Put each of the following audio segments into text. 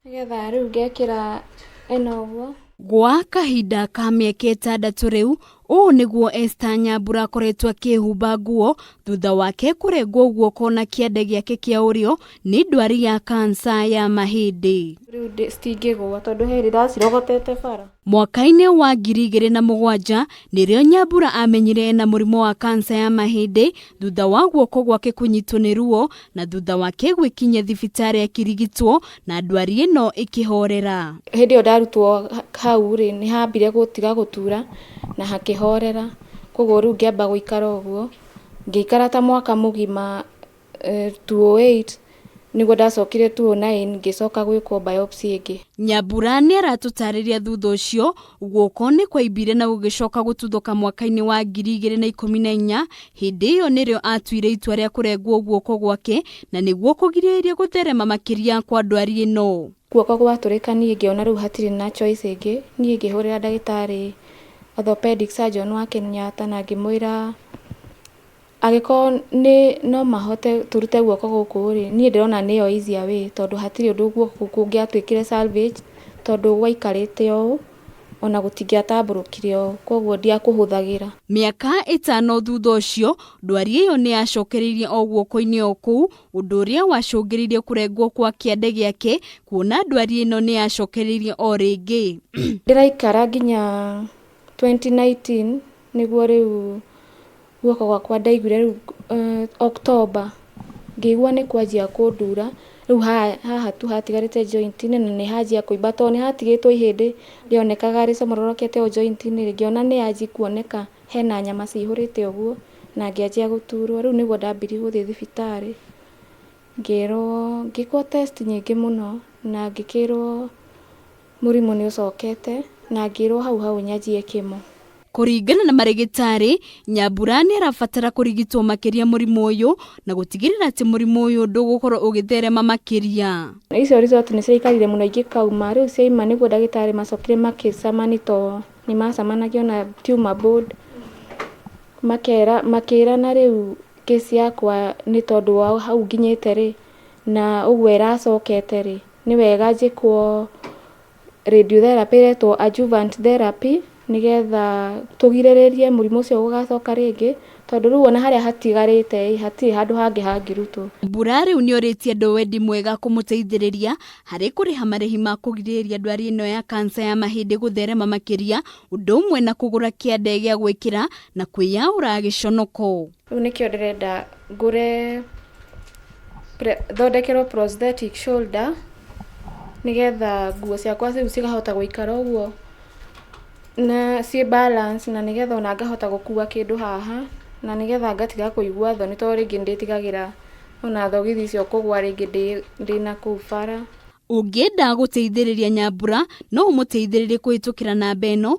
Nigetha riu ngekira ino uguo gwa kahinda ka mĩaka 6 riu ũũ nĩguo Esther Nyambura akoretwo akĩhumba nguo thutha wake kũrengwo guoko na kĩande gĩake kĩa ũrĩo nĩ ndwari ya kansa ya mahĩndĩ. riu citingĩgwa tondu hĩndĩ ndacirogotete bara. Mwaka-inĩ wa 2007 nĩrĩo Nyambura amenyire ena mũrimũ wa kansa ya mahĩndĩ thutha wa guoko gwake kũnyitwo nĩ ruo na thutha wake gwĩkinyia thibitarĩ akĩrigitwo na ndwari ĩno ĩkĩhorera. Hĩndĩ ĩyo ndarutwo hau rĩ nĩ hambire gũtiga gũtura na hakĩhorera, koguo rĩu ngĩamba gũikara ũguo ngĩikara ta mwaka mũgima 2008 nĩguo ndacokire 2009 ngĩcoka gwĩkwo biopsy ĩngĩ. Nyambura nĩ aratũtarĩria thutha ũcio guoko nĩ kwaimbire na gũgĩcoka gũtuthũka mwaka-inĩ wa 2014. Hĩndĩ ĩyo nĩrĩo atuire itua rĩa kũrengwo guoko gwake na nĩguo kũgirĩrĩria gũtherema makĩria kwa ndwari ĩno. Guoko gwatũrĩka niĩ ngĩona rĩu hatirĩ na choice ĩngĩ, niĩ ngĩhũrĩra ndagĩtarĩ orthopedic surgeon wa Kenyatta na ngĩmwĩra agĩkorwo no mahote tũrute guoko gũkũ rĩ, niĩ ndĩrona nĩyo easier way tondũ hatirĩ ũndũ guoko kũngĩatwĩkire salvage tondũ gwaikarĩte ũũ ona gũtingĩatambũrũkire ũũ, koguo ndiakũhũthagĩra. Mĩaka 5 thutha ũcio ndwari ĩyo nĩ yacokereirie o guoko-inĩ o kũu, ũndũ ũrĩa wacũngĩrĩirie kũrengwo kwa kĩande gĩake, kuona ndwari ĩno nĩ yacokereirie o rĩngĩ. Ndĩraikara nginya 2019 nĩguo rĩu guoko gwakwa ndaiguire rĩu October ngĩigua nĩ kwanjia kũndura, rĩu haha tu hatigarĩte joint-inĩ na nĩ hanjia kũimba tondũ nĩ hatigĩtwo ihĩndĩ rĩonekaga rĩcomororokete o joint-inĩ, ngĩona nĩ yanjia kuoneka hena nyama cihũrĩte ũguo na ngĩanjia gũturwo, rĩu nĩguo ndambirie gũthiĩ thibitarĩ ngĩkwo test nyingĩ mũno na ngĩkĩrwo mũrimũ nĩ ũcokete na ngĩrwo hau nyanjie kĩmo. Kũringana na marĩgĩtarĩ, Nyambura nĩ arabatara kũrigitwo makĩria mũrimũ ũyũ na gũtigĩrĩra atĩ mũrimũ ũyũ ndũgũkorwo ũgĩtherema makĩria. Icio result nĩ ciaikarire mũno ingĩkauma, rĩu ciaima nĩguo ndagĩtarĩ macokire makĩcamania tondũ nĩ macamanagia na tumor board makĩrana rĩu case yakwa nĩ tondũ wa hau nginyĩte rĩ na ũguo ĩracokete rĩ, nĩ wega njĩkwo radiotherapy ĩretwo adjuvant therapy nigetha tũgirĩrĩrie mũrimũ ũcio gũgacoka rĩngĩ tondũ rĩu ona harĩa hatigarĩte hatirĩ handũ hangĩ hangĩrutwo. Nyambura rĩu nĩ orĩtie andũ wendi mwega kũmũteithĩrĩria harĩ kũrĩha marĩhi ma kũgirĩrĩria ndwari ĩno ya kansa ya mahĩndĩ gũtherema makĩria, ũndũ ũmwe na kũgũra kĩande gĩa gwĩkĩra na kwĩyaũra gĩconoko. Rĩu nĩkĩo ndĩrenda ngũre thondekerwo prosthetic shoulder nigetha nguo ciakwa rĩu cikahota gũikara ũguo na ciĩ balance na nigetha ona ngahota gũkua kĩndũ haha na nigetha ngatiga kũigua thoni tondũ rĩngĩ ndĩtigagĩra ona thogithi icio kũgwa rĩngĩ ndĩna kũu bara. Ũngĩenda gũteithĩrĩria Nyambura no ũmũteithĩrĩrie kũhĩtũkĩra namba ĩno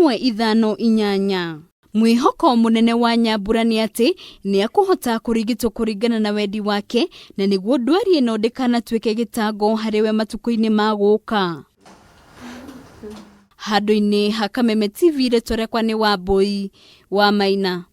0723451558. Mwĩhoko mũnene wa Nyambura nĩ atĩ nĩ akũhota kũrigitwo kũringana na wendi wake na nĩguo ndwari ĩno ndĩkanatuĩke gĩtango harĩ we matukũ-inĩ ma gũũka. Handũ-inĩ ha Kameme TV rĩtwa rĩakwa nĩ Wambui wa Maina.